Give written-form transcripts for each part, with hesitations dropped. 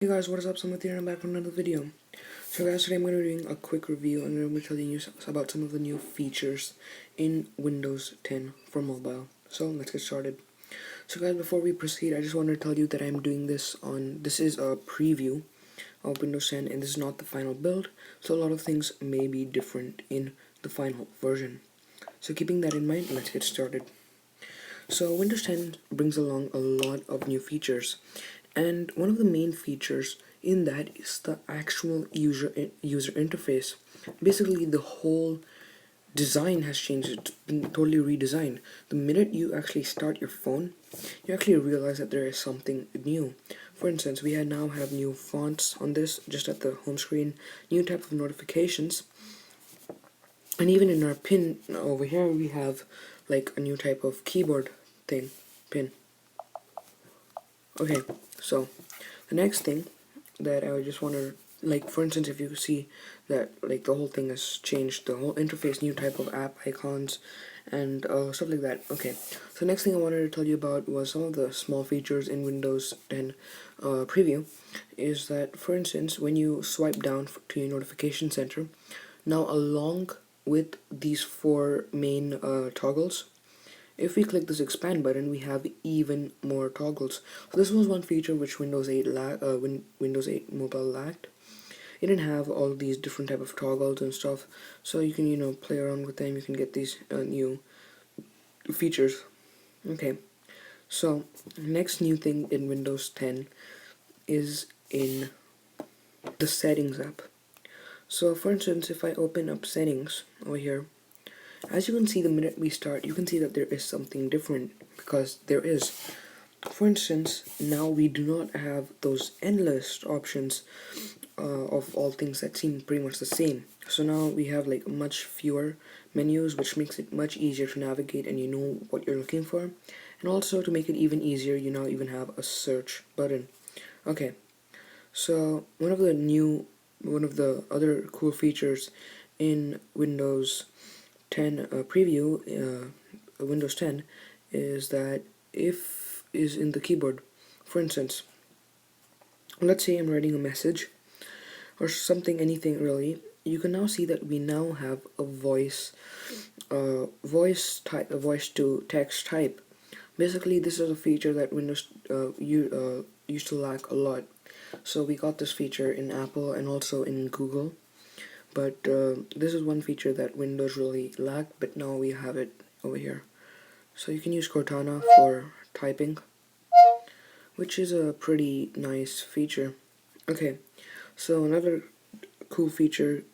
Hey guys, what is up? Samad here and I'm back with another video. So guys, today I'm going to be doing a quick review and I'm going to be telling you about some of the new features in Windows 10 for mobile. So let's get started. So guys, before we proceed, I just wanted to tell you that I'm doing this is a preview of Windows 10 and this is not the final build. So a lot of things may be different in the final version. So keeping that in mind, let's get started. So Windows 10 brings along a lot of new features, and one of the main features in that is the actual user interface. Basically, the whole design has changed. It's been totally redesigned. The minute you actually start your phone, you actually realize that there is something new. For instance, we now have new fonts on this, just at the home screen, new type of notifications, and even in our pin over here we have like a new type of keyboard thing, pin. Okay, so the next thing that I would just want to, like, for instance, if you see that like the whole thing has changed, the whole interface, new type of app icons and stuff like that. Okay, so next thing I wanted to tell you about was some of the small features in Windows 10 preview. Is that, for instance, when you swipe down to your notification center, now along with these four main toggles, if we click this expand button, we have even more toggles. So this was one feature which Windows 8 Windows 8 mobile lacked. It didn't have all these different type of toggles and stuff, so you can play around with them. You can get these new features. Okay, so next new thing in Windows 10 is in the settings app. So for instance, if I open up settings over here, as you can see, the minute we start, you can see that there is something different, because there is. For instance, now we do not have those endless options of all things that seem pretty much the same. So now we have like much fewer menus, which makes it much easier to navigate and you know what you're looking for. And also, to make it even easier, you now even have a search button. Okay, so one of the other cool features in Windows 10 preview, Windows 10, is that is in the keyboard. For instance, let's say I'm writing a message or something, anything really. You can now see that we now have a voice to text type. Basically, this is a feature that Windows used to lack a lot. So we got this feature in Apple and also in Google. But this is one feature that Windows really lacked, but now we have it over here. So you can use Cortana for typing, which is a pretty nice feature. Okay, so another cool feature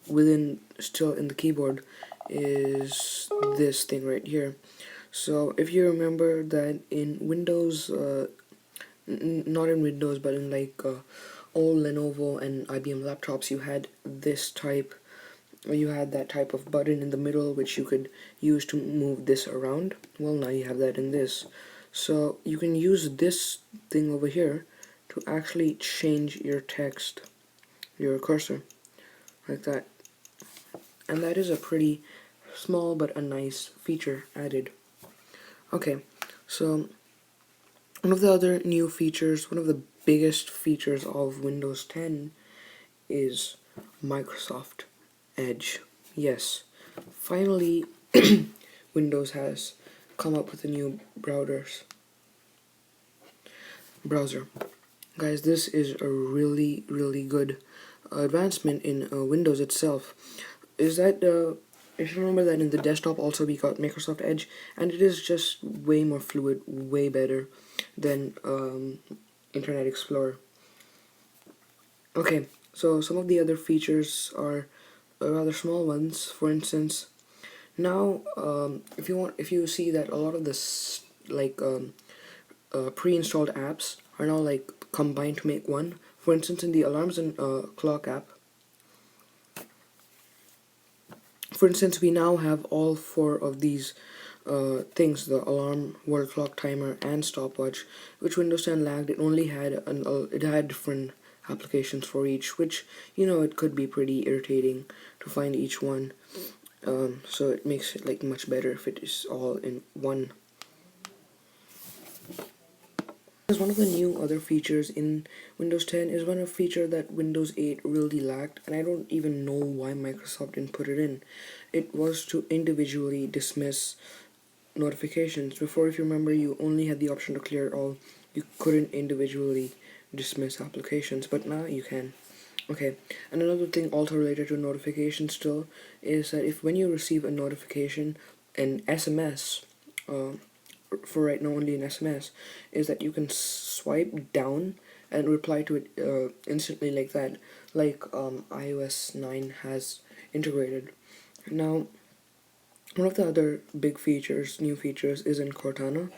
still in the keyboard is this thing right here. So if you remember that in Windows, not in Windows, but in like old Lenovo and IBM laptops, you had that type of button in the middle which you could use to move this around. Well, now you have that in this. So you can use this thing over here to actually change your text, your cursor, like that. And that is a pretty small but a nice feature added. Okay, so one of the other new features, one of the biggest features of Windows 10 is Microsoft Edge. Yes, finally Windows has come up with a new browser. Guys, this is a really good advancement in Windows itself. Is that if you remember that in the desktop also we got Microsoft Edge, and it is just way more fluid, way better than Internet Explorer. Okay, so some of the other features are rather small ones. For instance, now if you see that a lot of this pre-installed apps are now like combined to make one. For instance, in the alarms and clock app, for instance, we now have all four of these things: the alarm, world clock, timer, and stopwatch, which Windows 10 lacked. It only had it had different applications for each, which it could be pretty irritating to find each one. So it makes it like much better if it is all in one. One of the new other features in Windows 10 is one of feature that Windows 8 really lacked, and I don't even know why Microsoft didn't put it in. It was to individually dismiss notifications. Before, if you remember, you only had the option to clear all. You couldn't individually dismiss applications, but now you can. Okay, and another thing also related to notifications still is that if when you receive a notification, an SMS, for right now only an SMS, is that you can swipe down and reply to it instantly like that, like iOS 9 has integrated. Now, one of the other big features, new features, is in Cortana.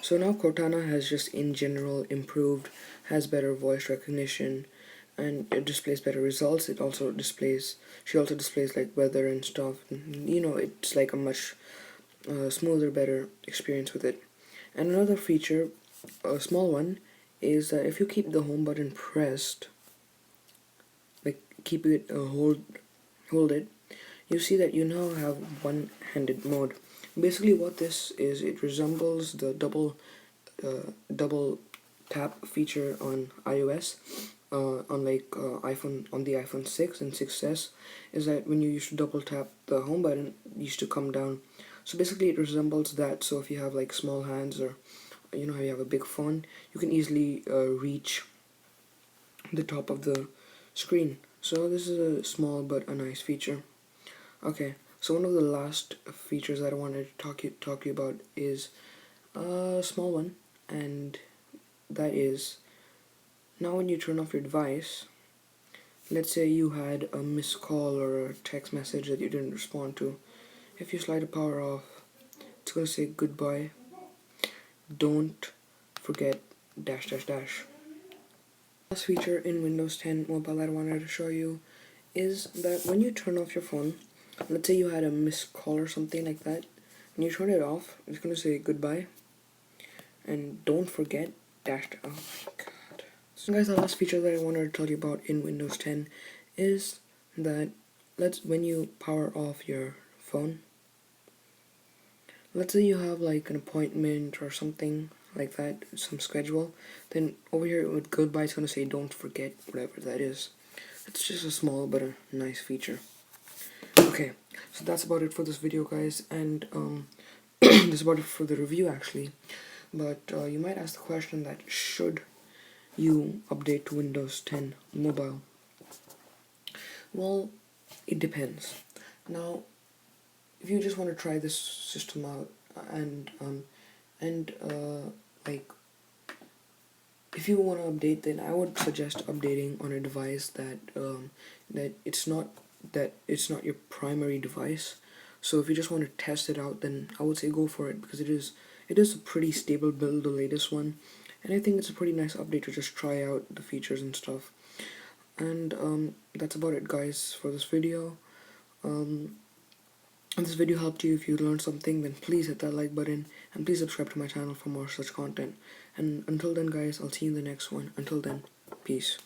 So now Cortana has just in general improved, has better voice recognition, and it displays better results. She also displays like weather and stuff. It's like a much smoother, better experience with it. And another feature, a small one, is that if you keep the home button pressed, like keep it hold it, you see that you now have one-handed mode. Basically, what this is, it resembles the double tap feature on iOS, on the iPhone 6 and 6s, is that when you used to double tap the home button, it used to come down. So basically, it resembles that. So if you have like small hands, or how you have a big phone, you can easily reach the top of the screen. So this is a small but a nice feature. Okay, so one of the last features that I wanted to talk to you about is a small one, and that is, now when you turn off your device, let's say you had a missed call or a text message that you didn't respond to. If you slide the power off, it's going to say goodbye, don't forget dash dash dash. Last feature in Windows 10 Mobile that I wanted to show you is that when you turn off your phone, let's say you had a missed call or something like that, when you turn it off, it's going to say goodbye and don't forget dash. Oh my god. So guys, the last feature that I wanted to tell you about in Windows 10 is that when you power off your phone, let's say you have like an appointment or something like that, some schedule, then over here with goodbye it's going to say don't forget whatever that is. It's just a small but a nice feature. Okay, so that's about it for this video, guys, and that's about it for the review actually. But you might ask the question that should you update to Windows 10 Mobile? Well, it depends. Now, if you just want to try this system out and like if you want to update, then I would suggest updating on a device that it's not your primary device. So if you just want to test it out, then I would say go for it, because it is a pretty stable build, the latest one, and I think it's a pretty nice update to just try out the features and stuff. And that's about it, guys, for this video. If this video helped you, if you learned something, then please hit that like button and please subscribe to my channel for more such content. And until then, guys, I'll see you in the next one. Until then, peace.